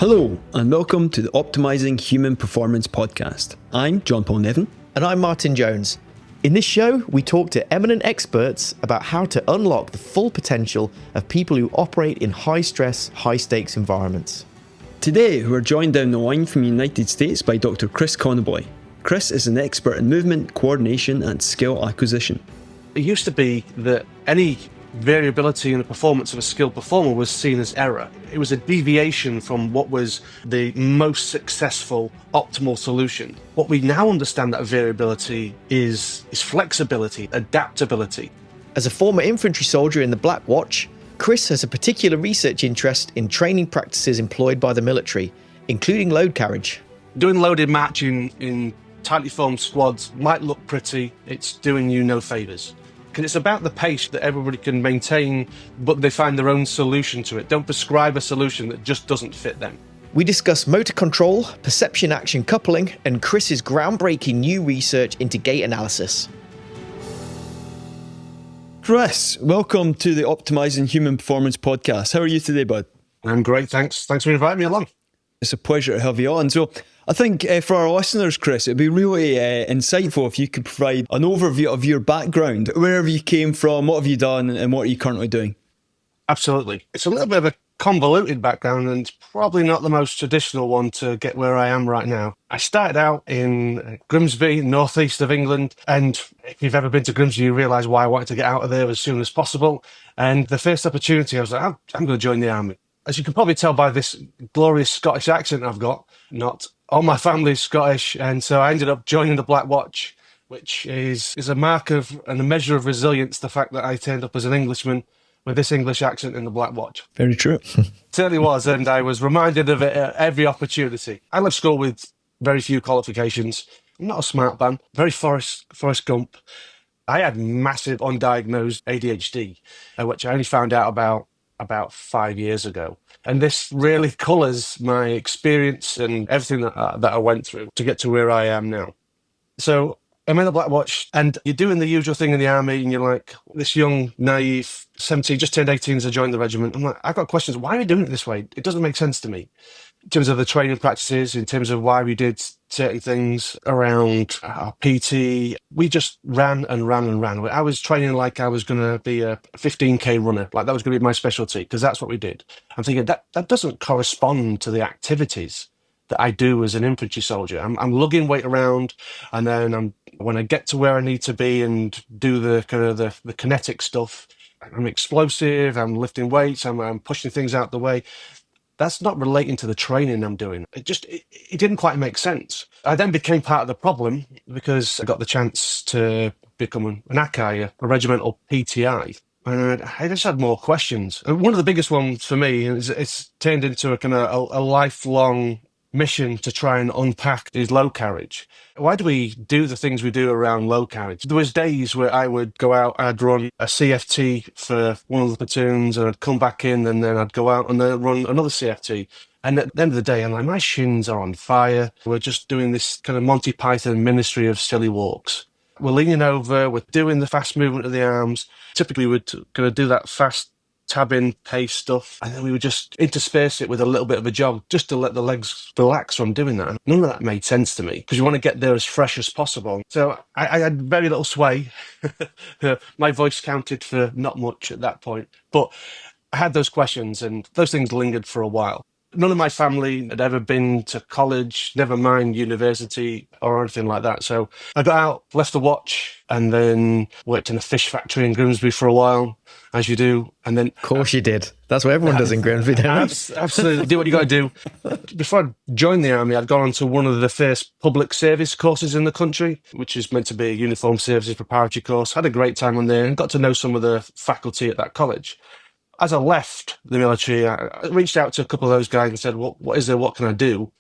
Hello, and welcome to the Optimizing Human Performance podcast. I'm John Paul Nevin. And I'm Martin Jones. In this show, we talk to eminent experts about how to unlock the full potential of people who operate in high-stress, high-stakes environments. Today, we're joined down the line from the United States by Dr Chris Connaboy. Chris is an expert in movement, coordination, and skill acquisition. It used to be that any variability in the performance of a skilled performer was seen as error. It was a deviation from what was the most successful, optimal solution. What we now understand that variability is flexibility, adaptability. As a former infantry soldier in the Black Watch, Chris has a particular research interest in training practices employed by the military, including load carriage. Doing loaded matching in tightly formed squads might look pretty, it's doing you no favours. Because it's about the pace that everybody can maintain, but they find their own solution to it. Don't prescribe a solution that just doesn't fit them. We discuss motor control, perception-action coupling, and Chris's groundbreaking new research into gait analysis. Chris, welcome to the Optimizing Human Performance podcast. How are you today, bud? I'm great, thanks. Thanks for inviting me along. It's a pleasure to have you on. So I think for our listeners, Chris, it'd be really insightful if you could provide an overview of your background, wherever you came from, what have you done, and what are you currently doing? Absolutely. It's a little bit of a convoluted background and probably not the most traditional one to get where I am right now. I started out in Grimsby, northeast of England, and if you've ever been to Grimsby, you realise why I wanted to get out of there as soon as possible. And the first opportunity, I was like, I'm going to join the army. As you can probably tell by this glorious Scottish accent I've got, not all my family's Scottish, and so I ended up joining the Black Watch, which is a mark of and a measure of resilience, the fact that I turned up as an Englishman with this English accent in the Black Watch. Very true. It certainly was, and I was reminded of it at every opportunity. I left school with very few qualifications. I'm not a smart man, very Forrest Gump. I had massive undiagnosed ADHD, which I only found out about 5 years ago. And this really colours my experience and everything that I went through to get to where I am now. So I'm in the Black Watch and you're doing the usual thing in the army and you're like, this young, naive, 17, just turned 18 as I joined the regiment. I'm like, I've got questions. Why are we doing it this way? It doesn't make sense to me. In terms of the training practices, in terms of why we did certain things around our PT, we just ran and ran and ran. I was training like I was going to be a 15K runner, like that was going to be my specialty, because that's what we did. I'm thinking that doesn't correspond to the activities that I do as an infantry soldier. I'm lugging weight around, and then when I get to where I need to be and do the kind of the kinetic stuff, I'm explosive, I'm lifting weights, I'm pushing things out the way. That's not relating to the training I'm doing. It didn't quite make sense. I then became part of the problem because I got the chance to become an ACI, a regimental PTI. And I just had more questions. And one of the biggest ones for me is it's turned into a lifelong mission to try and unpack is low carriage. Why do we do the things we do around low carriage? There was days where I would go out, I'd run a CFT for one of the platoons and I'd come back in and then I'd go out and then run another CFT. And at the end of the day, I'm like, my shins are on fire. We're just doing this kind of Monty Python ministry of silly walks. We're leaning over, we're doing the fast movement of the arms. Typically we'd kind of do that fast tabbing pace stuff, and then we would just intersperse it with a little bit of a jog just to let the legs relax from doing that. None of that made sense to me because you want to get there as fresh as possible. So I had very little sway. My voice counted for not much at that point, but I had those questions and those things lingered for a while. None of my family had ever been to college, never mind university or anything like that. So I got out, left the watch, and then worked in a fish factory in Grimsby for a while, as you do. And then, of course you did. That's what everyone does in Grimsby, don't they? Absolutely. Do what you got to do. Before I joined the army, I'd gone on to one of the first public service courses in the country, which is meant to be a uniformed services preparatory course. Had a great time on there and got to know some of the faculty at that college. As I left the military, I reached out to a couple of those guys and said, what is there? What can I do?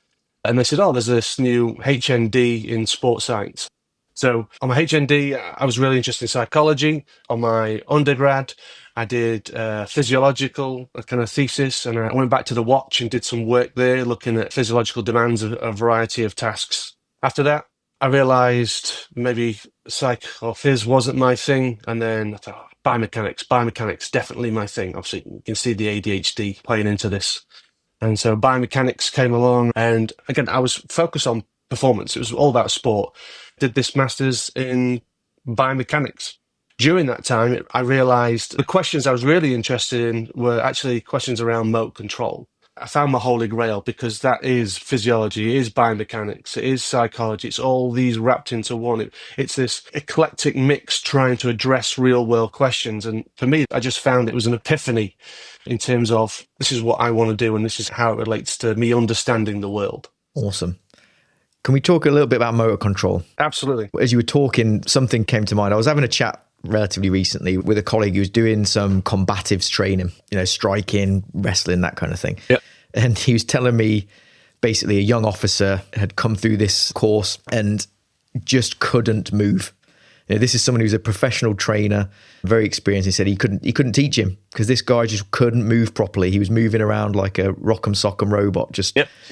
And they said, there's this new HND in sports science. So on my HND, I was really interested in psychology. On my undergrad, I did physiological kind of thesis, and I went back to the watch and did some work there, looking at physiological demands of a variety of tasks. After that, I realised maybe psych or phys wasn't my thing, and then I thought, biomechanics, definitely my thing. Obviously, you can see the ADHD playing into this. And so biomechanics came along, and again, I was focused on performance. It was all about sport. Did this master's in biomechanics. During that time, I realized the questions I was really interested in were actually questions around motor control. I found my holy grail, because that is physiology, it is biomechanics, it is psychology, it's all these wrapped into one. It's this eclectic mix trying to address real world questions. And for me, I just found it was an epiphany in terms of this is what I want to do and this is how it relates to me understanding the world. Awesome. Can we talk a little bit about motor control? Absolutely. As you were talking, something came to mind. I was having a chat relatively recently with a colleague who was doing some combatives training, striking, wrestling, that kind of thing. Yep. And he was telling me basically a young officer had come through this course and just couldn't move. This is someone who's a professional trainer, very experienced. He said he couldn't teach him because this guy just couldn't move properly. He was moving around like a rock'em sock'em robot.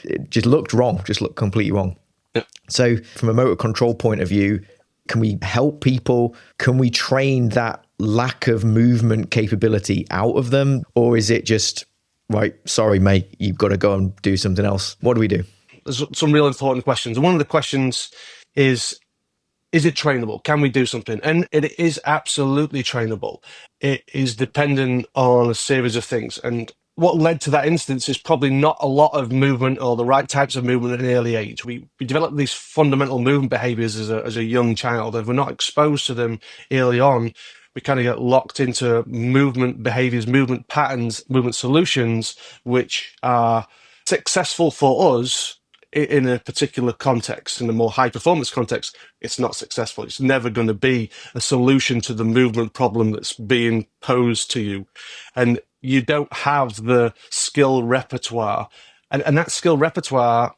It just looked wrong, just looked completely wrong. Yep. So from a motor control point of view, can we help people? Can we train that lack of movement capability out of them? Or is it just, right, sorry, mate, you've got to go and do something else? What do we do? There's some real important questions. One of the questions is it trainable? Can we do something? And it is absolutely trainable. It is dependent on a series of things. And what led to that instance is probably not a lot of movement or the right types of movement at an early age. We develop these fundamental movement behaviors as a young child. If we're not exposed to them early on, we kind of get locked into movement behaviors, movement patterns, movement solutions, which are successful for us in a particular context. In a more high performance context, it's not successful. It's never going to be a solution to the movement problem that's being posed to you. And you don't have the skill repertoire. And that skill repertoire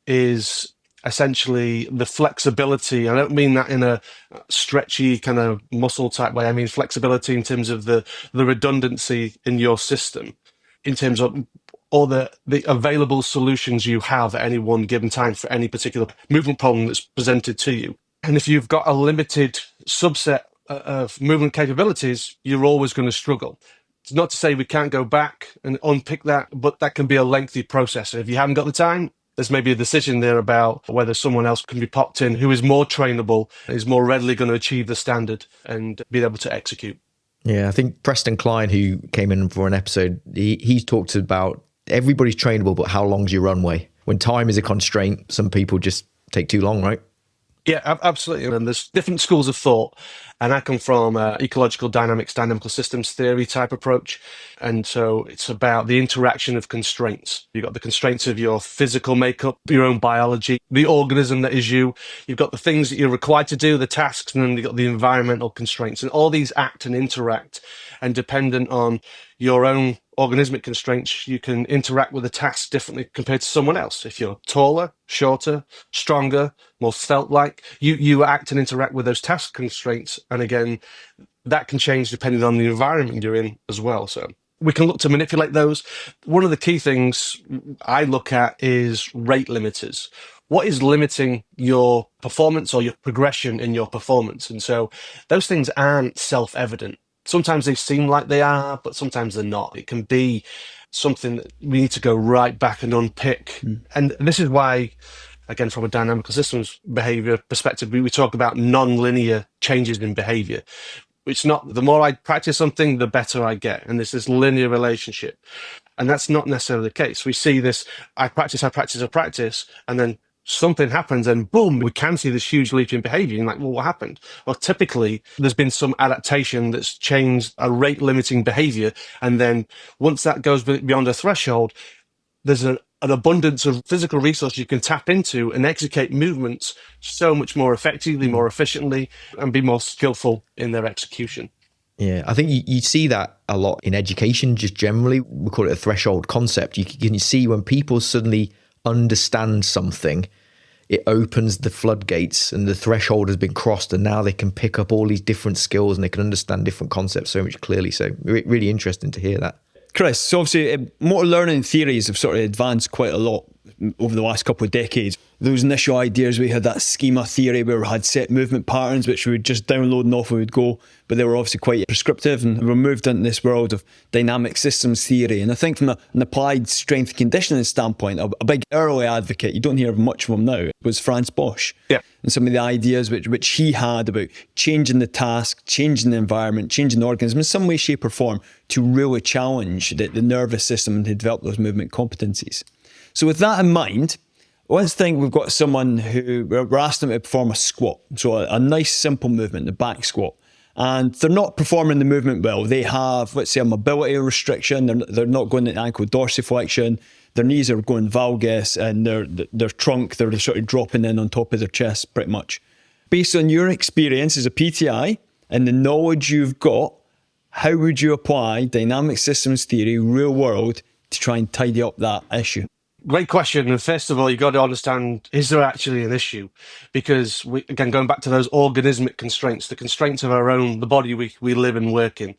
is essentially the flexibility. I don't mean that in a stretchy kind of muscle type way. I mean flexibility in terms of the redundancy in your system, in terms of all the available solutions you have at any one given time for any particular movement problem that's presented to you. And if you've got a limited subset of movement capabilities, you're always going to struggle. It's not to say we can't go back and unpick that, but that can be a lengthy process. And if you haven't got the time, there's maybe a decision there about whether someone else can be popped in who is more trainable, is more readily going to achieve the standard and be able to execute. Yeah, I think Preston Klein, who came in for an episode, he talked about everybody's trainable, but how long's your runway? When time is a constraint, some people just take too long, right? Yeah, absolutely. And there's different schools of thought. And I come from ecological dynamics, dynamical systems theory type approach. And so it's about the interaction of constraints. You've got the constraints of your physical makeup, your own biology, the organism that is you. You've got the things that you're required to do, the tasks, and then you've got the environmental constraints. And all these act and interact. And dependent on your own organismic constraints, you can interact with the task differently compared to someone else. If you're taller, shorter, stronger, more felt-like, you act and interact with those task constraints. And again, that can change depending on the environment you're in as well. So we can look to manipulate those. One of the key things I look at is rate limiters. What is limiting your performance or your progression in your performance? And so those things aren't self-evident. Sometimes they seem like they are, but sometimes they're not. It can be something that we need to go right back and unpick. And this is why, again, from a dynamical systems behavior perspective, we talk about non-linear changes in behavior. It's not, the more I practice something, the better I get. And there's this linear relationship. And that's not necessarily the case. We see this, I practice, and then something happens and boom, we can see this huge leap in behavior. And like, well, what happened? Well, typically there's been some adaptation that's changed a rate limiting behavior. And then once that goes beyond a threshold, there's an abundance of physical resources you can tap into and execute movements so much more effectively, more efficiently, and be more skillful in their execution. Yeah, I think you see that a lot in education, just generally. We call it a threshold concept. You can see when people suddenly understand something, it opens the floodgates and the threshold has been crossed, and now they can pick up all these different skills and they can understand different concepts so much clearly. So really interesting to hear that. Chris, so obviously motor learning theories have sort of advanced quite a lot over the last couple of decades. Those initial ideas, we had that schema theory where we had set movement patterns, which we would just download and off we would go, but they were obviously quite prescriptive, and we moved into this world of dynamic systems theory. And I think from an applied strength and conditioning standpoint, a big early advocate, you don't hear much of him now, was Franz Bosch. Yeah. And some of the ideas which he had about changing the task, changing the environment, changing the organism in some way, shape or form to really challenge the nervous system and to develop those movement competencies. So with that in mind, let's think we've got someone who we're asking them to perform a squat. So a nice simple movement, the back squat. And they're not performing the movement well. They have, let's say, a mobility restriction. They're not going into ankle dorsiflexion. Their knees are going valgus, and their trunk, they're sort of dropping in on top of their chest pretty much. Based on your experience as a PTI and the knowledge you've got, how would you apply dynamic systems theory, real world, to try and tidy up that issue? Great question. And first of all, you've got to understand, is there actually an issue? Because again, going back to those organismic constraints, the constraints of the body we live and work in.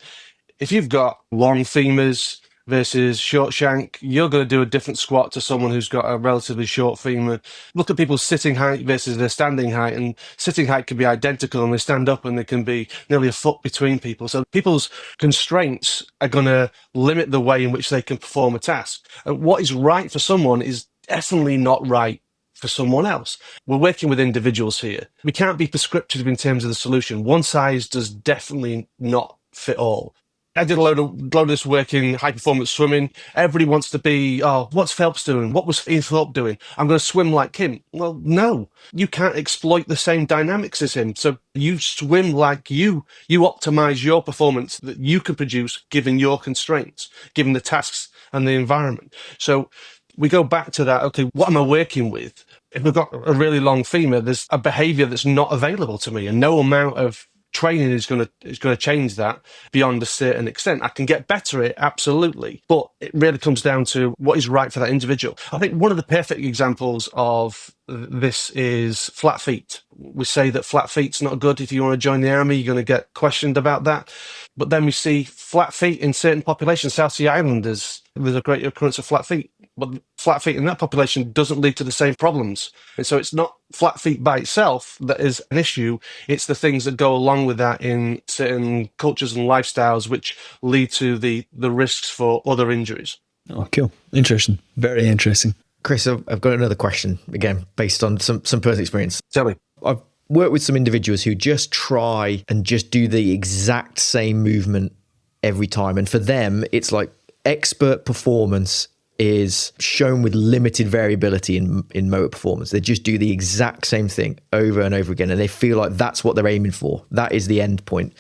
If you've got long femurs versus short shank, you're going to do a different squat to someone who's got a relatively short femur. Look at people's sitting height versus their standing height, and sitting height can be identical, and they stand up and they can be nearly a foot between people. So people's constraints are going to limit the way in which they can perform a task. And what is right for someone is definitely not right for someone else. We're working with individuals here. We can't be prescriptive in terms of the solution. One size does definitely not fit all. I did a load of this work in high performance swimming. Everybody wants to be, what's Phelps doing? What was Ian Thorpe doing? I'm going to swim like him. Well, no, you can't exploit the same dynamics as him. So you swim like you optimize your performance that you can produce given your constraints, given the tasks and the environment. So we go back to that. Okay, what am I working with? If I've got a really long femur, there's a behavior that's not available to me, and no amount of training is going to change that beyond a certain extent. I can get better at it, absolutely, but it really comes down to what is right for that individual. I think one of the perfect examples of this is flat feet. We say that flat feet's not good. If you want to join the army, you're going to get questioned about that. But then we see flat feet in certain populations. South Sea Islanders, there's a great occurrence of flat feet. But flat feet in that population doesn't lead to the same problems. And so it's not flat feet by itself that is an issue. It's the things that go along with that in certain cultures and lifestyles which lead to the risks for other injuries. Oh, cool. Interesting. Very interesting. Chris, I've got another question, again, based on some personal experience. Tell me. I've worked with some individuals who just try and just do the exact same movement every time. And for them, it's like expert performance is shown with limited variability in motor performance. They just do the exact same thing over and over again, and they feel like that's what they're aiming for. That is the end point.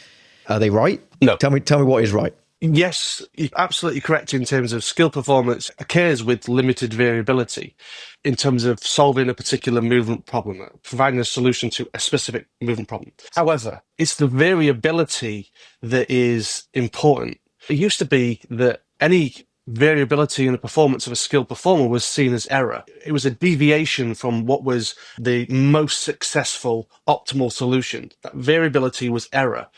Are they right? No. Tell me what is right. Yes, you're absolutely correct in terms of skill performance occurs with limited variability in terms of solving a particular movement problem, providing a solution to a specific movement problem. However, it's the variability that is important. It used to be that any variability in the performance of a skilled performer was seen as error. It was a deviation from what was the most successful, optimal solution. That variability was error.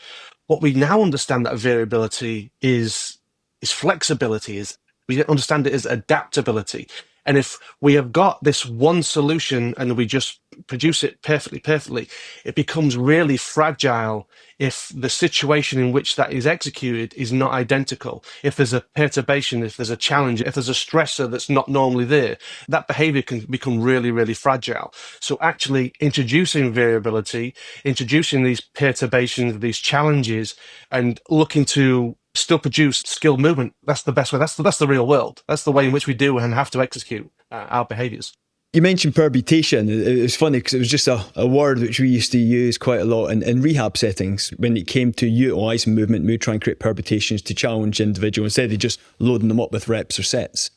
What we now understand that variability is flexibility, we understand it as adaptability. And if we have got this one solution and we just produce it perfectly, it becomes really fragile if the situation in which that is executed is not identical. If there's a perturbation, if there's a challenge, if there's a stressor that's not normally there, that behavior can become really, really fragile. So actually introducing variability, introducing these perturbations, these challenges, and looking to still produce skilled movement, that's the best way. That's the real world. That's the way in which we do and have to execute our behaviours. You mentioned permutation. It was funny because it was just a word which we used to use quite a lot in rehab settings when it came to utilising movement. We would try and create permutations to challenge individuals instead of just loading them up with reps or sets.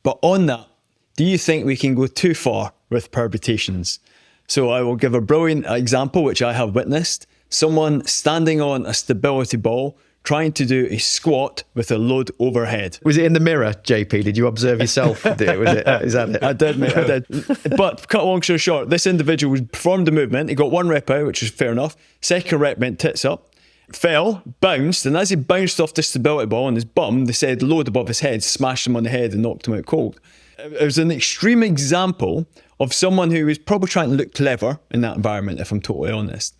But on that, do you think we can go too far with permutations? So I will give a brilliant example which I have witnessed. Someone standing on a stability ball trying to do a squat with a load overhead. Was it in the mirror, JP? Did you observe yourself? Is that it? I did, mate, I did. But cut a long story short, this individual performed the movement. He got one rep out, which was fair enough. Second rep went tits up, fell, bounced, and as he bounced off the stability ball on his bum, they said load above his head, smashed him on the head and knocked him out cold. It was an extreme example of someone who was probably trying to look clever in that environment, if I'm totally honest.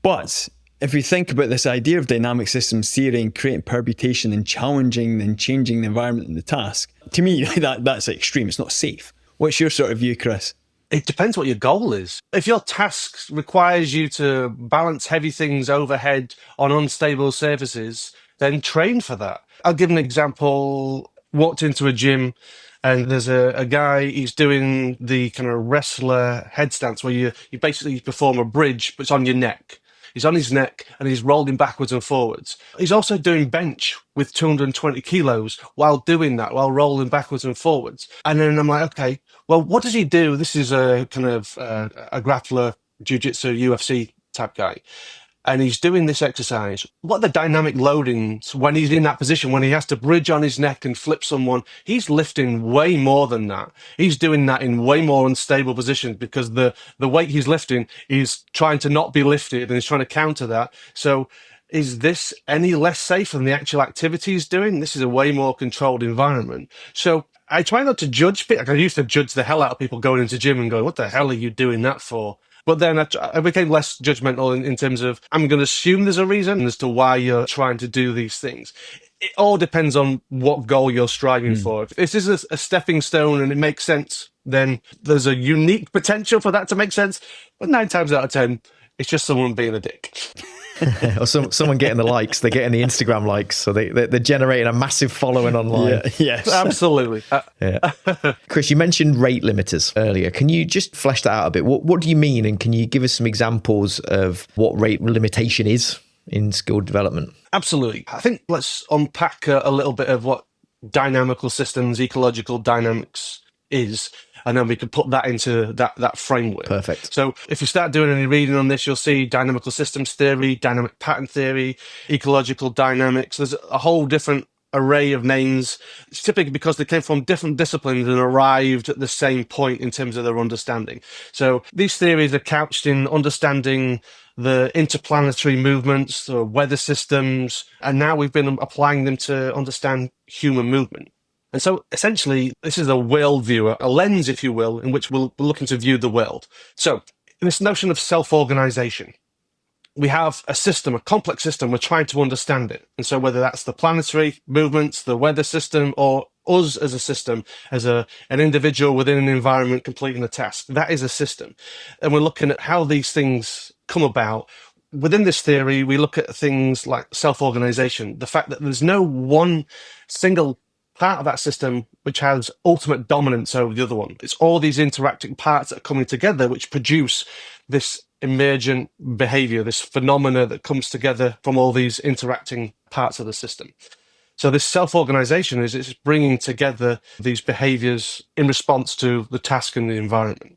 But if we think about this idea of dynamic systems theory and creating permutation and challenging and changing the environment and the task, to me, that's extreme. It's not safe. What's your sort of view, Chris? It depends what your goal is. If your task requires you to balance heavy things overhead on unstable surfaces, then train for that. I'll give an example. Walked into a gym and there's a guy, he's doing the kind of wrestler headstands where you basically perform a bridge, but it's on your neck. He's on his neck and he's rolling backwards and forwards. He's also doing bench with 220 kilos while doing that, while rolling backwards and forwards. And then I'm like, okay, well, what does he do? This is a kind of a grappler, jiu-jitsu, UFC type guy. And he's doing this exercise. What are the dynamic loadings when he's in that position, when he has to bridge on his neck and flip someone? He's lifting way more than that. He's doing that in way more unstable positions because the weight he's lifting is trying to not be lifted and he's trying to counter that. So is this any less safe than the actual activity he's doing? This is a way more controlled environment. So I try not to judge people. I used to judge the hell out of people going into gym and going, what the hell are you doing that for? But then I became less judgmental in terms of, I'm going to assume there's a reason as to why you're trying to do these things. It all depends on what goal you're striving for. If this is a stepping stone and it makes sense, then there's a unique potential for that to make sense. But 9 times out of 10, it's just someone being a dick. Or someone getting the likes, they're getting the Instagram likes, so they're generating a massive following online. Yeah, yes, absolutely. Chris, you mentioned rate limiters earlier. Can you just flesh that out a bit? What do you mean, and can you give us some examples of what rate limitation is in skill development? Absolutely. I think let's unpack a little bit of what dynamical systems, ecological dynamics is, and then we can put that into that framework. Perfect. So if you start doing any reading on this, you'll see dynamical systems theory, dynamic pattern theory, ecological dynamics. There's a whole different array of names. It's typically because they came from different disciplines and arrived at the same point in terms of their understanding. So these theories are couched in understanding the interplanetary movements, the weather systems, and now we've been applying them to understand human movement. And so essentially, this is a worldview, a lens, if you will, in which we're looking to view the world. So this notion of self-organization, we have a system, a complex system, we're trying to understand it. And so whether that's the planetary movements, the weather system, or us as a system, as an individual within an environment completing a task, that is a system. And we're looking at how these things come about. Within this theory, we look at things like self-organization, the fact that there's no one single part of that system which has ultimate dominance over the other one. It's all these interacting parts that are coming together which produce this emergent behavior, this phenomena that comes together from all these interacting parts of the system. So this self-organization is bringing together these behaviors in response to the task and the environment.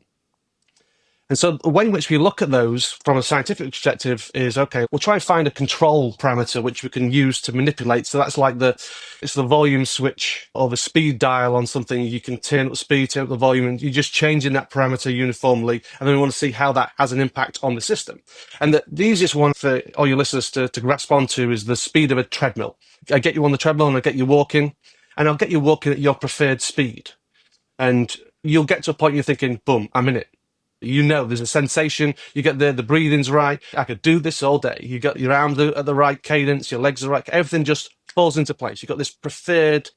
And so the way in which we look at those from a scientific perspective is, okay, we'll try and find a control parameter which we can use to manipulate. So that's like it's the volume switch or the speed dial on something. You can turn up the speed, turn up the volume, and you're just changing that parameter uniformly. And then we want to see how that has an impact on the system. And the easiest one for all your listeners to grasp onto is the speed of a treadmill. I get you on the treadmill and I get you walking, and I'll get you walking at your preferred speed. And you'll get to a point you're thinking, boom, I'm in it. You know, there's a sensation, you get there, the breathing's right. I could do this all day. You got your arms at the right cadence, your legs are right, everything just falls into place. You've got this preferred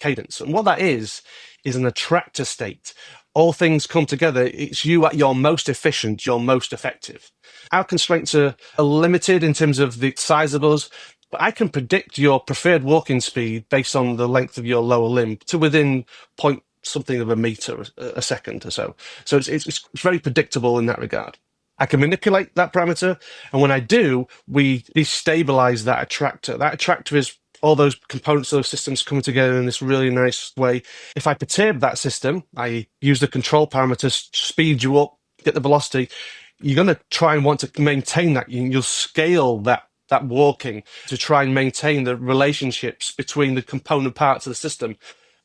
cadence. And what that is an attractor state. All things come together. It's you at your most efficient, your most effective. Our constraints are limited in terms of the size of us, but I can predict your preferred walking speed based on the length of your lower limb to within point something of a meter a second or so. So it's very predictable in that regard. I can manipulate that parameter, and when I do, we destabilize that attractor. That attractor is all those components of those systems coming together in this really nice way. If I perturb that system, I use the control parameters, speed you up, get the velocity, you're going to try and want to maintain that. You'll scale that walking to try and maintain the relationships between the component parts of the system.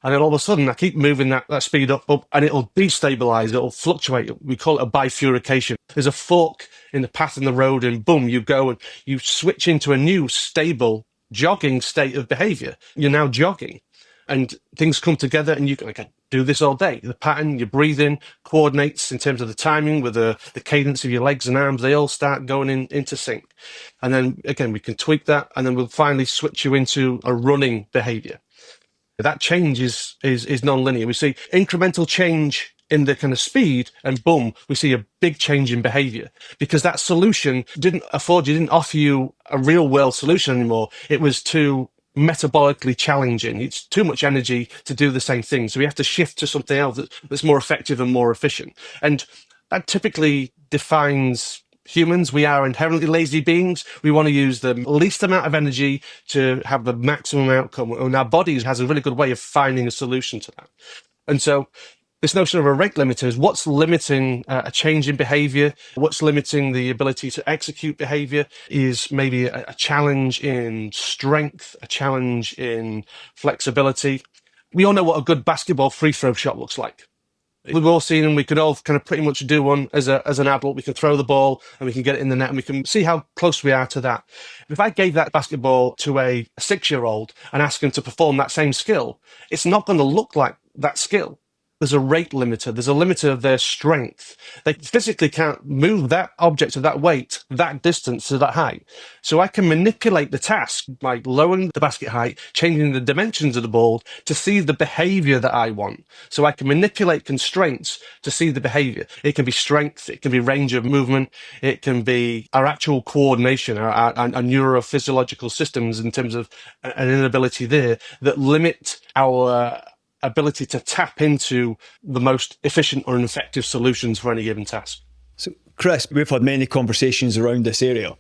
And then all of a sudden, I keep moving that speed up, and it'll destabilize, it'll fluctuate. We call it a bifurcation. There's a fork in the path in the road, and boom, you go and you switch into a new stable jogging state of behavior. You're now jogging. and things come together, and you can do this all day. The pattern, your breathing coordinates in terms of the timing with the cadence of your legs and arms. They all start going into sync. And then again, we can tweak that, and then we'll finally switch you into a running behavior. That change is non-linear. We see incremental change in the kind of speed, and boom, we see a big change in behavior, because that solution didn't offer you a real world solution anymore. It was too metabolically challenging. It's too much energy to do the same thing. So we have to shift to something else that's more effective and more efficient. And that typically defines humans. We are inherently lazy beings. We want to use the least amount of energy to have the maximum outcome. And our bodies has a really good way of finding a solution to that. And so this notion of a rate limiter is what's limiting a change in behavior, what's limiting the ability to execute behavior is maybe a challenge in strength, a challenge in flexibility. We all know what a good basketball free throw shot looks like. We've all seen them. We could all kind of pretty much do one as an adult. We can throw the ball and we can get it in the net, and we can see how close we are to that. If I gave that basketball to a 6-year-old and asked him to perform that same skill, it's not going to look like that skill. There's a rate limiter. There's a limiter of their strength. They physically can't move that object of that weight, that distance to that height. So I can manipulate the task by lowering the basket height, changing the dimensions of the ball to see the behavior that I want. So I can manipulate constraints to see the behavior. It can be strength. It can be range of movement. It can be our actual coordination, our neurophysiological systems in terms of an inability there that limit our ability to tap into the most efficient or effective solutions for any given task. So, Chris, we've had many conversations around this area.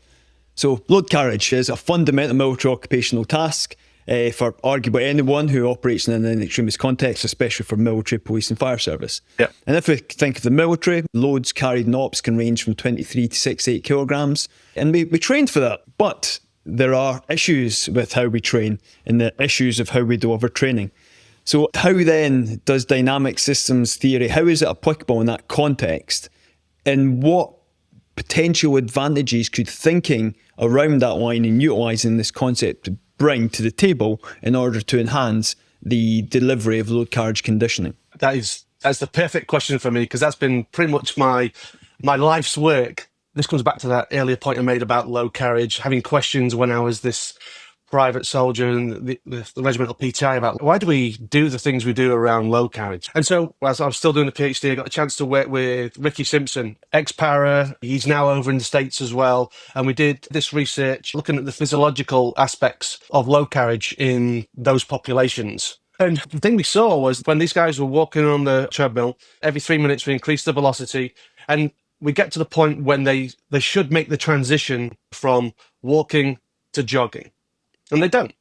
So, load carriage is a fundamental military occupational task for arguably anyone who operates in an extremist context, especially for military, police and fire service. Yep. And if we think of the military, loads carried in ops can range from 23 to 68 kilograms. And we trained for that. But there are issues with how we train and the issues of how we deliver training. So how then does dynamic systems theory, how is it applicable in that context? And what potential advantages could thinking around that line and utilising this concept bring to the table in order to enhance the delivery of load carriage conditioning? That's the perfect question for me, because that's been pretty much my life's work. This comes back to that earlier point I made about load carriage, having questions when I was this private soldier and the regimental PTI about why do we do the things we do around load carriage. And so as I was still doing the PhD, I got a chance to work with Ricky Simpson, ex-para. He's now over in the States as well. And we did this research looking at the physiological aspects of load carriage in those populations. And the thing we saw was when these guys were walking on the treadmill, every 3 minutes we increased the velocity, and we get to the point when they should make the transition from walking to jogging. And they don't.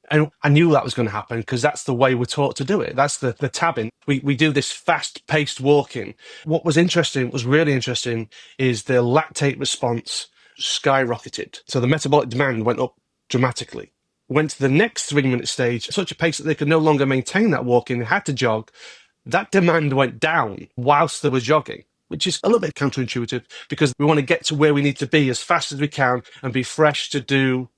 And I knew that was going to happen because that's the way we're taught to do it. That's the tabbing. We do this fast-paced walking. What was really interesting, is the lactate response skyrocketed. So the metabolic demand went up dramatically. Went to the next 3-minute stage at such a pace that they could no longer maintain that walking. They had to jog. That demand went down whilst they were jogging, which is a little bit counterintuitive because we want to get to where we need to be as fast as we can and be fresh to do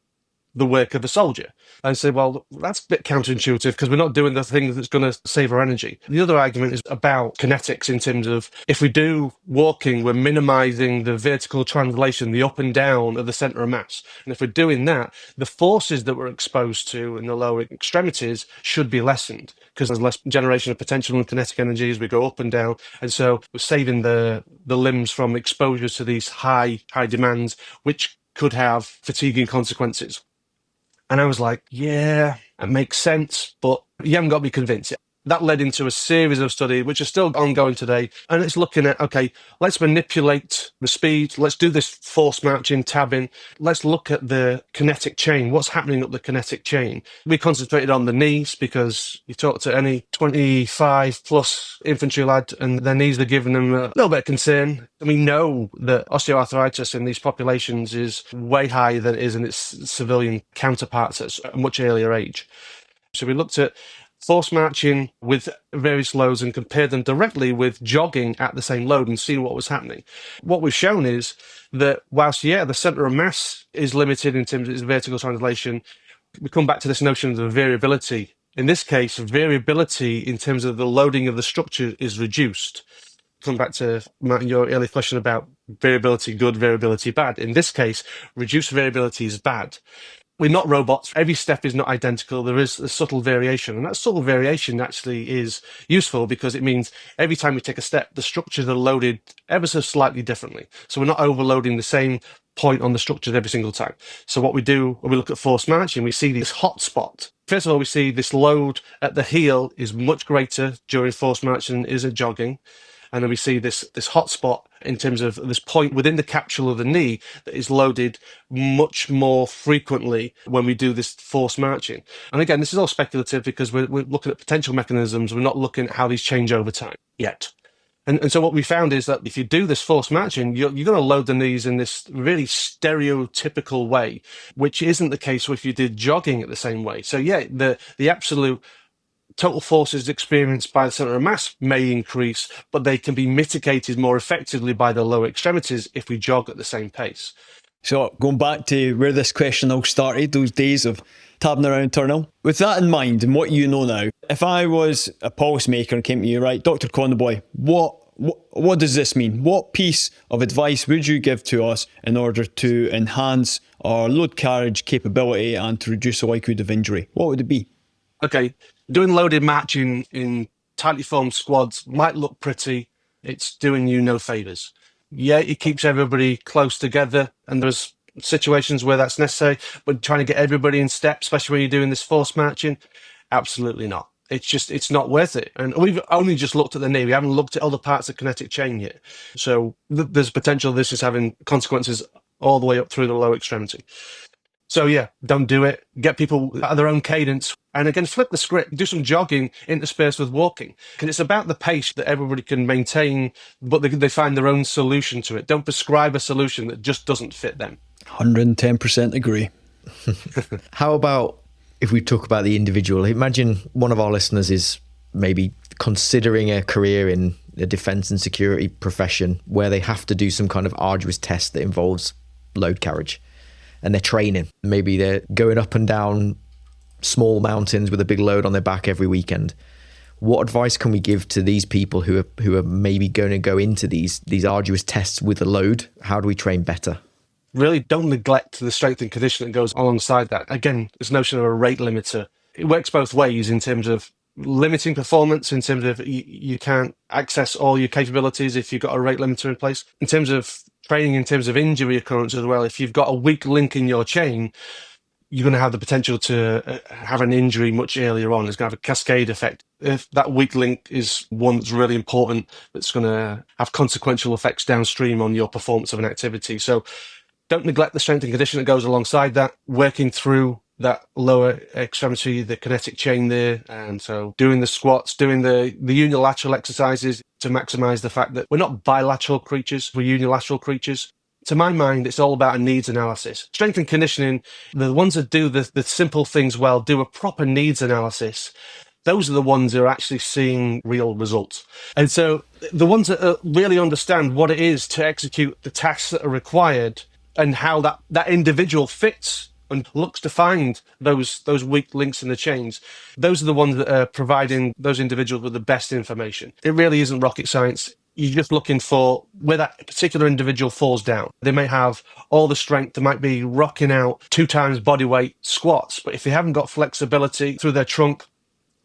the work of a soldier. And say, well, that's a bit counterintuitive because we're not doing the thing that's going to save our energy. The other argument is about kinetics in terms of if we do walking, we're minimizing the vertical translation, the up and down of the center of mass. And if we're doing that, the forces that we're exposed to in the lower extremities should be lessened because there's less generation of potential and kinetic energy as we go up and down. And so we're saving the limbs from exposure to these high demands, which could have fatiguing consequences. And I was like, yeah, it makes sense, but you haven't got to be convinced. That led into a series of studies, which are still ongoing today. And it's looking at, okay, let's manipulate the speed. Let's do this force marching, tabbing. Let's look at the kinetic chain. What's happening up the kinetic chain? We concentrated on the knees because you talk to any 25 plus infantry lad and their knees are giving them a little bit of concern. And we know that osteoarthritis in these populations is way higher than it is in its civilian counterparts at a much earlier age. So we looked at force marching with various loads and compared them directly with jogging at the same load and seeing what was happening. What we've shown is that whilst, the center of mass is limited in terms of its vertical translation, we come back to this notion of the variability In this case, variability in terms of the loading of the structure is reduced. Come back to your earlier question about variability good, variability bad. In this case, reduced variability is bad. We're not robots. Every step is not identical. There is a subtle variation. And that subtle variation actually is useful because it means every time we take a step, the structures are loaded ever so slightly differently. So we're not overloading the same point on the structures every single time. So what we do when we look at forced marching, we see this hot spot. First of all, we see this load at the heel is much greater during forced marching than is at jogging. And then we see this hot spot in terms of this point within the capsule of the knee that is loaded much more frequently when we do this forced marching. And again, this is all speculative because we're looking at potential mechanisms. We're not looking at how these change over time yet. And so what we found is that if you do this forced marching, you're going to load the knees in this really stereotypical way, which isn't the case if you did jogging at the same way. So yeah, the absolute total forces experienced by the center of mass may increase, but they can be mitigated more effectively by the lower extremities if we jog at the same pace. So going back to where this question all started, those days of tabbing around Turnhill, with that in mind and what you know now, if I was a policymaker and came to you, right, Dr Connaboy, what does this mean? What piece of advice would you give to us in order to enhance our load carriage capability and to reduce the likelihood of injury? What would it be? Okay, doing loaded matching in tightly formed squads might look pretty. It's doing you no favours. Yeah, it keeps everybody close together, and there's situations where that's necessary, but trying to get everybody in step, especially when you're doing this forced marching, absolutely not. It's not worth it. And we've only just looked at the knee. We haven't looked at other parts of kinetic chain yet. So there's potential this is having consequences all the way up through the lower extremity. So yeah, don't do it. Get people at their own cadence. And again, flip the script. Do some jogging interspersed with walking. Because it's about the pace that everybody can maintain, but they find their own solution to it. Don't prescribe a solution that just doesn't fit them. 110% agree. How about if we talk about the individual? Imagine one of our listeners is maybe considering a career in a defence and security profession where they have to do some kind of arduous test that involves load carriage. And they're training. Maybe they're going up and down small mountains with a big load on their back every weekend. What advice can we give to these people who are maybe going to go into these arduous tests with a load? How do we train better? Really don't neglect the strength and conditioning that goes alongside that. Again, this notion of a rate limiter. It works both ways in terms of limiting performance, in terms of you can't access all your capabilities if you've got a rate limiter in place. In terms of training, in terms of injury occurrence as well, if you've got a weak link in your chain, you're going to have the potential to have an injury much earlier on. It's going to have a cascade effect. If that weak link is one that's really important, that's going to have consequential effects downstream on your performance of an activity. So don't neglect the strength and conditioning that goes alongside that, working through that lower extremity, the kinetic chain there. And so doing the squats, doing the unilateral exercises to maximize the fact that we're not bilateral creatures, we're unilateral creatures. To my mind, it's all about a needs analysis. Strength and conditioning, the ones that do the simple things well, do a proper needs analysis. Those are the ones that are actually seeing real results. And so the ones that really understand what it is to execute the tasks that are required and how that individual fits and looks to find those weak links in the chains, those are the ones that are providing those individuals with the best information. It really isn't rocket science. You're just looking for where that particular individual falls down. They may have all the strength, they might be rocking out 2 times body weight squats, but if they haven't got flexibility through their trunk,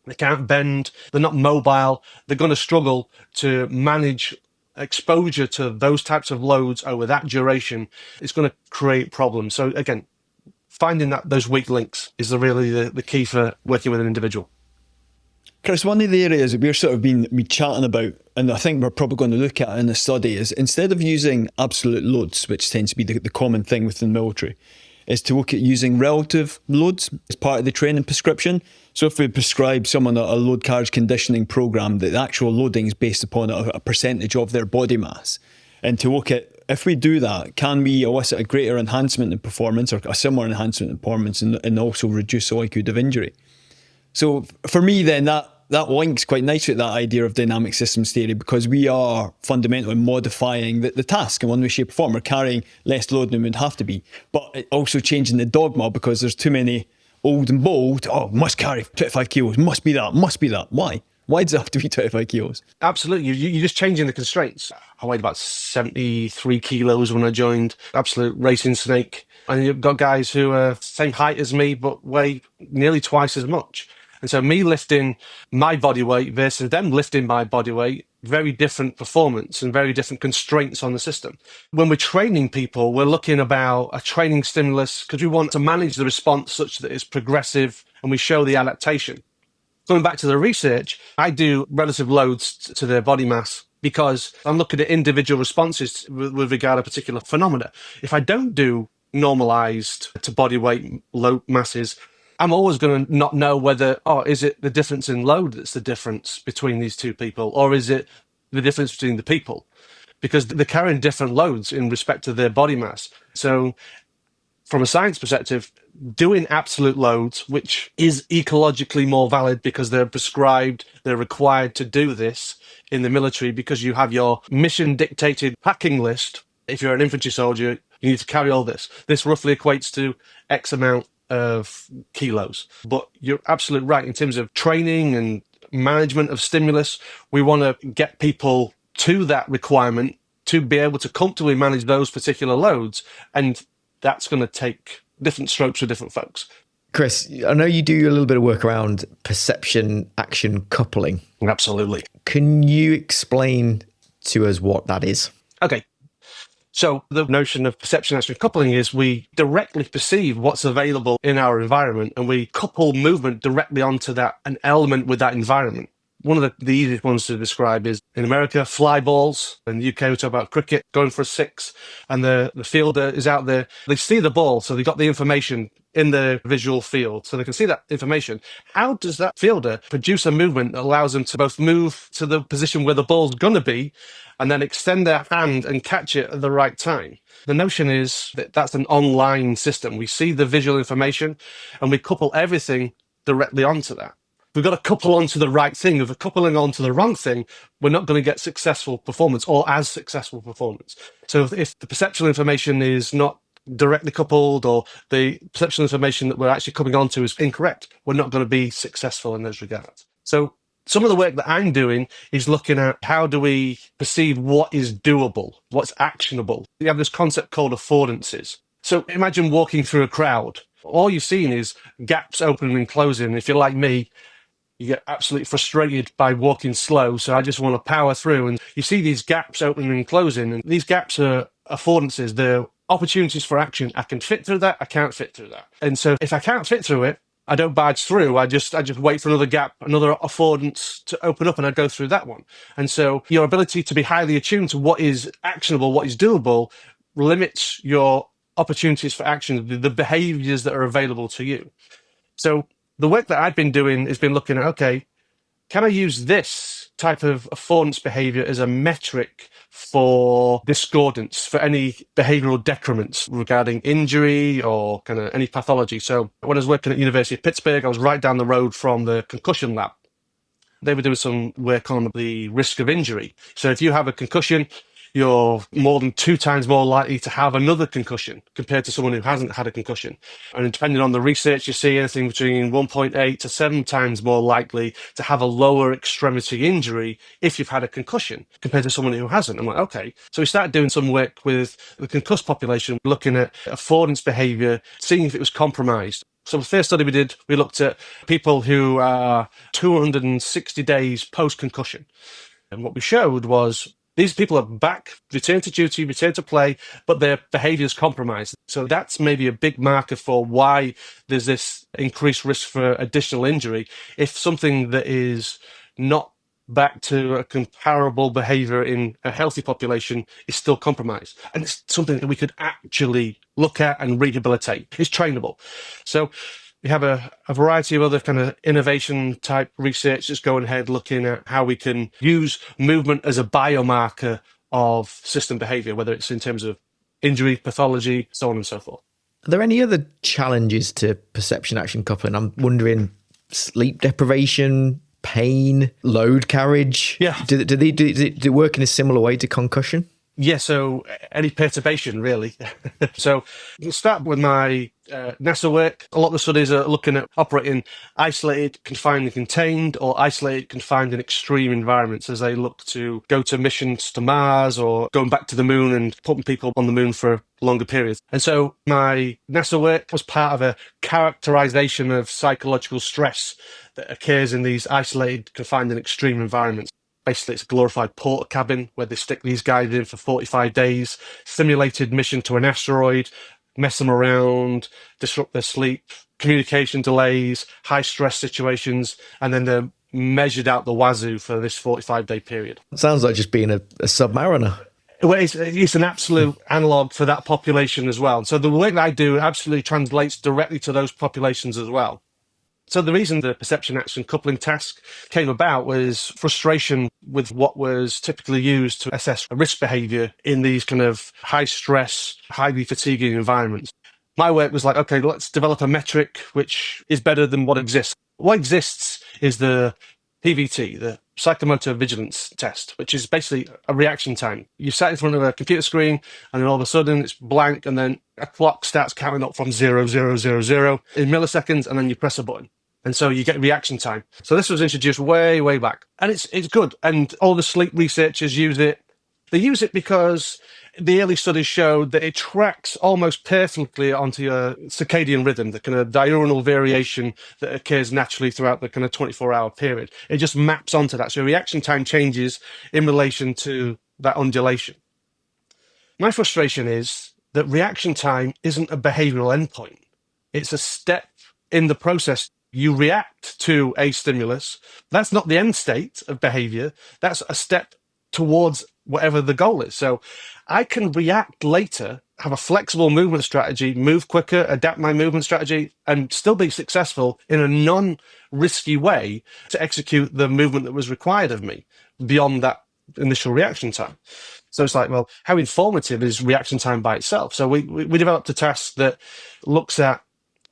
they can't bend, they're not mobile, they're going to struggle to manage exposure to those types of loads over that duration. It's going to create problems. So again, finding those weak links is really the key for working with an individual. Chris, one of the areas that we're sort of been chatting about, and I think we're probably going to look at in the study, is instead of using absolute loads, which tends to be the common thing within the military, is to look at using relative loads as part of the training prescription. So if we prescribe someone a load carriage conditioning program, the actual loading is based upon a percentage of their body mass. And to look at, if we do that, can we elicit a greater enhancement in performance or a similar enhancement in performance and also reduce the likelihood of injury? So for me then, that links quite nicely with that idea of dynamic systems theory, because we are fundamentally modifying the task in one way, shape or form. We're carrying less load than we'd have to be, but also changing the dogma because there's too many old and bold, oh, must carry 25 kilos, must be that. Why does it have to be 25 kilos? Absolutely. You're just changing the constraints. I weighed about 73 kilos when I joined. Absolute racing snake. And you've got guys who are same height as me, but weigh nearly twice as much. And so me lifting my body weight versus them lifting my body weight, very different performance and very different constraints on the system. When we're training people, we're looking about a training stimulus because we want to manage the response such that it's progressive and we show the adaptation. Going back to the research, I do relative loads to their body mass because I'm looking at individual responses with regard to particular phenomena. If I don't do normalized to body weight load masses, I'm always going to not know whether, is it the difference in load that's the difference between these two people, or is it the difference between the people? Because they're carrying different loads in respect to their body mass. So from a science perspective, doing absolute loads, which is ecologically more valid because they're prescribed, they're required to do this in the military because you have your mission dictated packing list. If you're an infantry soldier, you need to carry all this. This roughly equates to X amount of kilos. But you're absolutely right. In terms of training and management of stimulus, we want to get people to that requirement to be able to comfortably manage those particular loads. And that's going to take different strokes for different folks. Chris, I know you do a little bit of work around perception action coupling. Absolutely. Can you explain to us what that is? Okay. So the notion of perception action coupling is we directly perceive what's available in our environment and we couple movement directly onto that, an element with that environment. One of the easiest ones to describe is in America, fly balls. In the UK, we talk about cricket, going for a six, and the fielder is out there. They see the ball, so they got the information in the visual field, so they can see that information. How does that fielder produce a movement that allows them to both move to the position where the ball's going to be and then extend their hand and catch it at the right time? The notion is that that's an online system. We see the visual information and we couple everything directly onto that. We've got to couple onto the right thing. If we're coupling onto the wrong thing, we're not going to get successful performance or as successful performance. So if the perceptual information is not directly coupled or the perceptual information that we're actually coming onto is incorrect, we're not going to be successful in those regards. So some of the work that I'm doing is looking at how do we perceive what is doable, what's actionable. We have this concept called affordances. So imagine walking through a crowd. All you've seen is gaps opening and closing. If you're like me, you get absolutely frustrated by walking slow. So I just want to power through. And you see these gaps opening and closing. And these gaps are affordances. They're opportunities for action. I can fit through that. I can't fit through that. And so if I can't fit through it, I don't barge through. I just wait for another gap, another affordance to open up, and I go through that one. And so your ability to be highly attuned to what is actionable, what is doable, limits your opportunities for action, the behaviors that are available to you. So the work that I've been doing has been looking at, okay, can I use this type of affordance behavior as a metric for discordance, for any behavioral decrements regarding injury or kind of any pathology? So when I was working at University of Pittsburgh, I was right down the road from the concussion lab. They were doing some work on the risk of injury. So if you have a concussion, you're more than 2 times more likely to have another concussion compared to someone who hasn't had a concussion. And depending on the research, you see anything between 1.8 to 7 times more likely to have a lower extremity injury if you've had a concussion compared to someone who hasn't. I'm like, okay. So we started doing some work with the concussed population, looking at affordance behavior, seeing if it was compromised. So the first study we did, we looked at people who are 260 days post-concussion. And what we showed was these people are back, return to duty, return to play, but their behavior is compromised. So that's maybe a big marker for why there's this increased risk for additional injury. If something that is not back to a comparable behavior in a healthy population is still compromised. And it's something that we could actually look at and rehabilitate. It's trainable. So we have a variety of other kind of innovation type research that's going ahead looking at how we can use movement as a biomarker of system behavior, whether it's in terms of injury, pathology, so on and so forth. Are there any other challenges to perception action coupling? I'm wondering sleep deprivation, pain, load carriage. Yeah. Do they work in a similar way to concussion? Yeah, so any perturbation, really. So we'll start with my NASA work, a lot of the studies are looking at operating isolated, confined and contained, or isolated, confined and extreme environments as they look to go to missions to Mars or going back to the moon and putting people on the moon for longer periods. And so my NASA work was part of a characterization of psychological stress that occurs in these isolated, confined and extreme environments. Basically, it's a glorified porter cabin where they stick these guys in for 45 days, simulated mission to an asteroid, mess them around, disrupt their sleep, communication delays, high stress situations, and then they're measured out the wazoo for this 45-day period. Sounds like just being a submariner. Well, it's an absolute analog for that population as well. So the work that I do absolutely translates directly to those populations as well. So the reason the perception action coupling task came about was frustration with what was typically used to assess risk behavior in these kind of high stress, highly fatiguing environments. My work was like, okay, let's develop a metric which is better than what exists. What exists is the PVT, the psychomotor vigilance test, which is basically a reaction time. You sat in front of a computer screen and then all of a sudden it's blank and then a clock starts counting up from 0, 0, 0, 0 in milliseconds and then you press a button. And so you get reaction time. So this was introduced way, way back. And it's good. And all the sleep researchers use it. They use it because the early studies showed that it tracks almost perfectly onto your circadian rhythm, the kind of diurnal variation that occurs naturally throughout the kind of 24-hour period. It just maps onto that. So reaction time changes in relation to that undulation. My frustration is that reaction time isn't a behavioral endpoint. It's a step in the process. You react to a stimulus. That's not the end state of behavior. That's a step towards whatever the goal is. So I can react later, have a flexible movement strategy, move quicker, adapt my movement strategy, and still be successful in a non-risky way to execute the movement that was required of me beyond that initial reaction time. So it's like, well, how informative is reaction time by itself? So we developed a task that looks at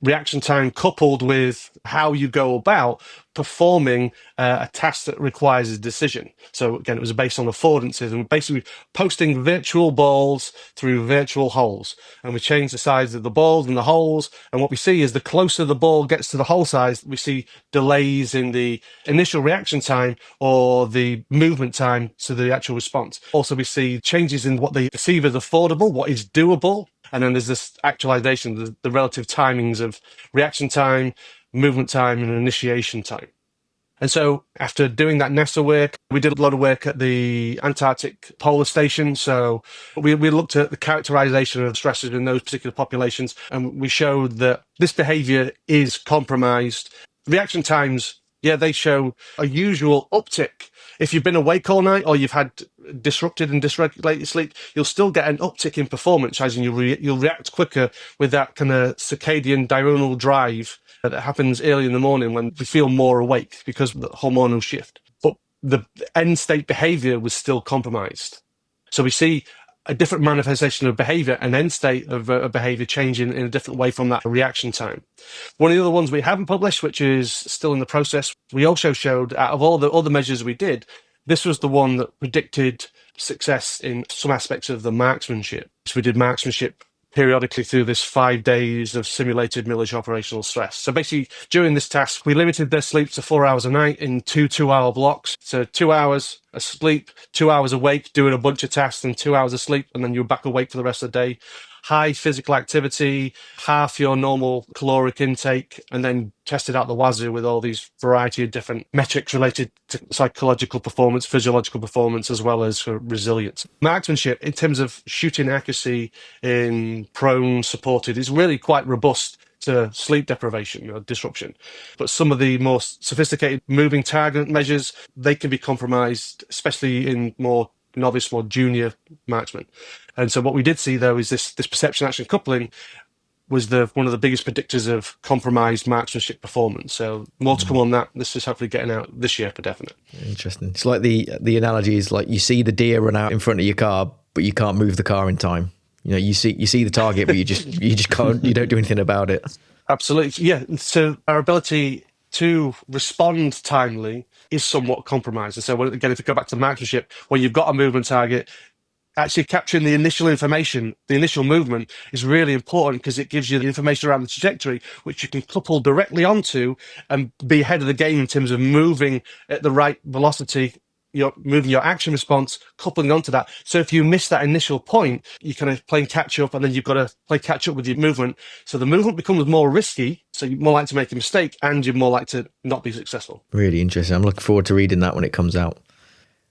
reaction time coupled with how you go about performing a task that requires a decision. So again, it was based on affordances and basically posting virtual balls through virtual holes. And we change the size of the balls and the holes. And what we see is the closer the ball gets to the hole size, we see delays in the initial reaction time or the movement time to the actual response. Also, we see changes in what they perceive as affordable, what is doable. And then there's this actualization, the relative timings of reaction time, movement time, and initiation time. And so after doing that NASA work, we did a lot of work at the Antarctic polar station. So we looked at the characterization of stresses in those particular populations, and we showed that this behavior is compromised. Reaction times, yeah, they show a usual uptick. If you've been awake all night or you've had disrupted and dysregulated sleep, you'll still get an uptick in performance, as in you'll react quicker with that kind of circadian diurnal drive that happens early in the morning when we feel more awake because of the hormonal shift. But the end state behavior was still compromised. So we see a different manifestation of behavior, an end state of behavior changing in a different way from that reaction time. One of the other ones we haven't published, which is still in the process, we also showed out of all the other measures we did, this was the one that predicted success in some aspects of the marksmanship. So we did marksmanship periodically through this 5 days of simulated military operational stress. So basically, during this task, we limited their sleep to 4 hours a night in 2-hour blocks. So 2 hours asleep, 2 hours awake, doing a bunch of tasks, and 2 hours of sleep, and then you're back awake for the rest of the day. High physical activity, half your normal caloric intake, and then tested out the wazoo with all these variety of different metrics related to psychological performance, physiological performance, as well as resilience. Marksmanship, in terms of shooting accuracy in prone, supported, is really quite robust to sleep deprivation or disruption. But some of the more sophisticated moving target measures, they can be compromised, especially in more novice, more junior marksmen. And so what we did see, though, is this perception action coupling was one of the biggest predictors of compromised marksmanship performance. So more to come on that. This is hopefully getting out this year for definite. Interesting. It's like the analogy is like you see the deer run out in front of your car, but you can't move the car in time. You know, you see the target, but you just can't. You don't do anything about it. Absolutely, yeah. So our ability to respond timely is somewhat compromised. And so again, if we go back to marksmanship, when you've got a movement target, actually capturing the initial information, the initial movement is really important because it gives you the information around the trajectory, which you can couple directly onto and be ahead of the game in terms of moving at the right velocity. You're moving your action response, coupling onto that. So if you miss that initial point, you're kind of playing catch up, and then you've got to play catch up with your movement. So the movement becomes more risky. So you're more likely to make a mistake, and you're more likely to not be successful. Really interesting. I'm looking forward to reading that when it comes out.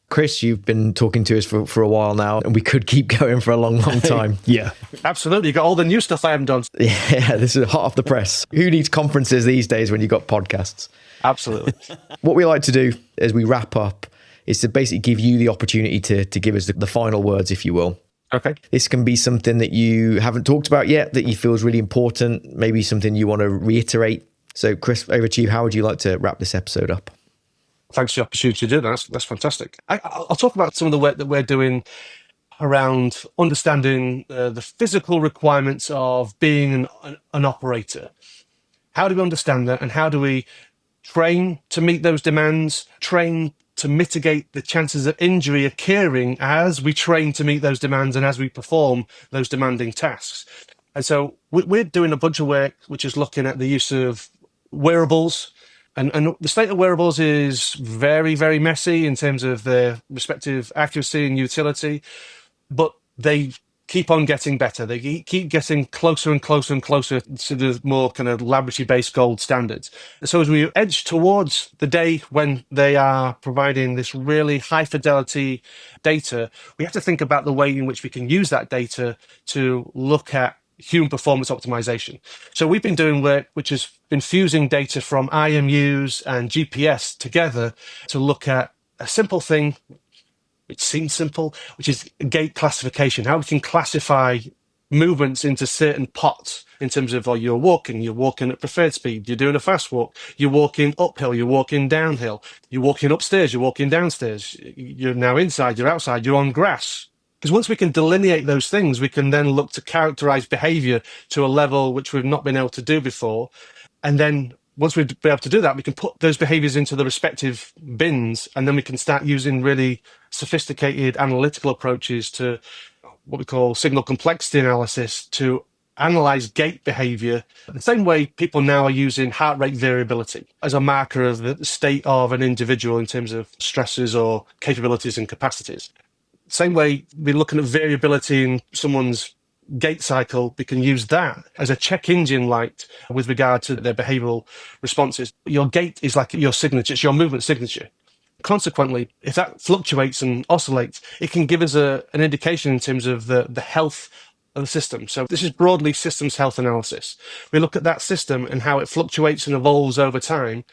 Chris, you've been talking to us for a while now, and we could keep going for a long, long time. Yeah. Absolutely. You got all the new stuff I haven't done. Yeah, this is hot off the press. Who needs conferences these days when you've got podcasts? Absolutely. What we like to do as we wrap up is to basically give you the opportunity to give us the final words, if you will. Okay. This can be something that you haven't talked about yet that you feel is really important, maybe something you want to reiterate. So Chris, over to you. How would you like to wrap this episode up? Thanks for the opportunity to do that. That's fantastic. I'll talk about some of the work that we're doing around understanding the physical requirements of being an operator. How do we understand that, and how do we train to meet those demands, train to mitigate the chances of injury occurring as we train to meet those demands and as we perform those demanding tasks? And so we're doing a bunch of work which is looking at the use of wearables. And the state of wearables is very, very messy in terms of their respective accuracy and utility, but they keep on getting better. They keep getting closer and closer and closer to the more kind of laboratory-based gold standards. So as we edge towards the day when they are providing this really high-fidelity data, we have to think about the way in which we can use that data to look at human performance optimization. So we've been doing work which has been fusing data from IMUs and GPS together to look at a simple thing, which seems simple, which is gait classification, how we can classify movements into certain pots in terms of, you're walking at preferred speed, you're doing a fast walk, you're walking uphill, you're walking downhill, you're walking upstairs, you're walking downstairs, you're now inside, you're outside, you're on grass. Because once we can delineate those things, we can then look to characterize behavior to a level which we've not been able to do before. And then once we've been able to do that, we can put those behaviors into the respective bins, and then we can start using really sophisticated analytical approaches to what we call signal complexity analysis to analyze gait behavior. The same way people now are using heart rate variability as a marker of the state of an individual in terms of stresses or capabilities and capacities. Same way we're looking at variability in someone's gait cycle, we can use that as a check engine light with regard to their behavioral responses. Your gait is like your signature, it's your movement signature. Consequently, if that fluctuates and oscillates, it can give us an indication in terms of the health of the system. So this is broadly systems health analysis. We look at that system and how it fluctuates and evolves over time,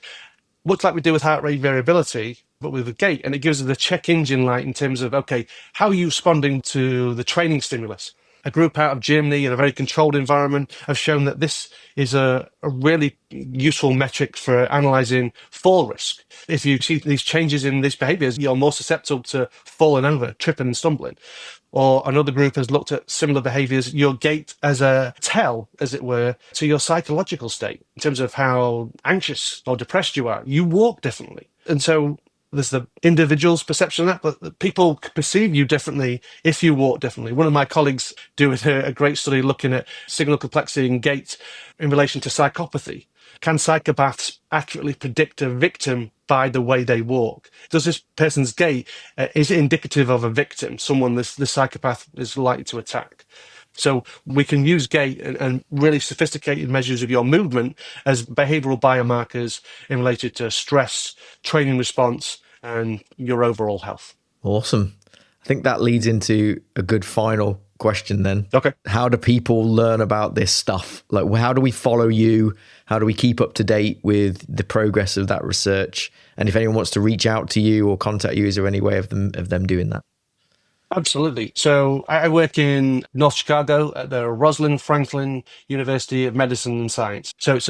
much like we do with heart rate variability, but with the gait, and it gives us the check engine light in terms of, okay, how are you responding to the training stimulus? A group out of Germany in a very controlled environment have shown that this is a really useful metric for analysing fall risk. If you see these changes in these behaviours, you're more susceptible to falling over, tripping and stumbling. Or another group has looked at similar behaviours, your gait as a tell, as it were, to your psychological state in terms of how anxious or depressed you are. You walk differently. And so there's the individual's perception of that, but people perceive you differently if you walk differently. One of my colleagues doing a great study looking at signal complexity and gait in relation to psychopathy. Can psychopaths accurately predict a victim by the way they walk? Does this person's gait, is it indicative of a victim, someone this psychopath is likely to attack? So we can use gait and really sophisticated measures of your movement as behavioral biomarkers in relation to stress, training response, and your overall health. Awesome. I think that leads into a good final question then. Okay. How do people learn about this stuff? Like, how do we follow you? How do we keep up to date with the progress of that research? And if anyone wants to reach out to you or contact you, is there any way of them doing that? Absolutely. So I work in North Chicago at the Rosalind Franklin University of Medicine and Science. So it's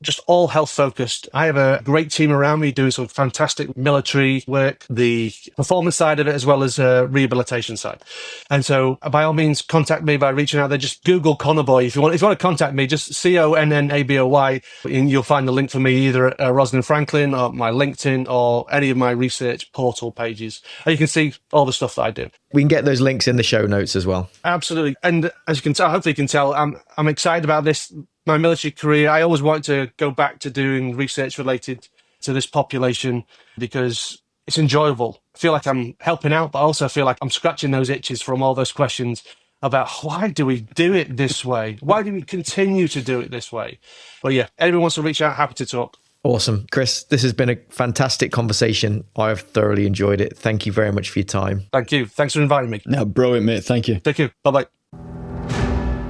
just all health focused. I have a great team around me doing some fantastic military work, the performance side of it, as well as rehabilitation side. And so by all means, contact me by reaching out there. Just Google Connaboy. If you want to contact me, just Connaboy, and you'll find the link for me either at Rosalind Franklin or my LinkedIn or any of my research portal pages. And you can see all the stuff that I do. do. We can get those links in the show notes as well. Absolutely. And as you can tell, hopefully you can tell, I'm excited about this. My military career, I always wanted to go back to doing research related to this population because it's enjoyable. I feel like I'm helping out, but I also feel like I'm scratching those itches from all those questions about why do we do it this way? Why do we continue to do it this way? But yeah, anyone wants to reach out, happy to talk. Awesome. Chris, this has been a fantastic conversation. I've thoroughly enjoyed it. Thank you very much for your time. Thank you. Thanks for inviting me. No, brilliant, mate. Thank you. Thank you. Bye-bye.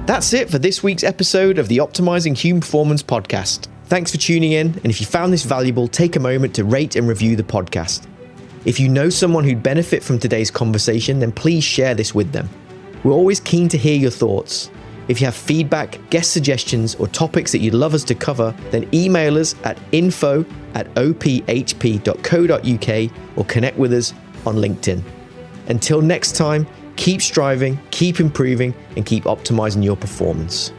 That's it for this week's episode of the Optimizing Human Performance podcast. Thanks for tuning in. And if you found this valuable, take a moment to rate and review the podcast. If you know someone who'd benefit from today's conversation, then please share this with them. We're always keen to hear your thoughts. If you have feedback, guest suggestions, or topics that you'd love us to cover, then email us at info@ophp.co.uk or connect with us on LinkedIn. Until next time, keep striving, keep improving, and keep optimizing your performance.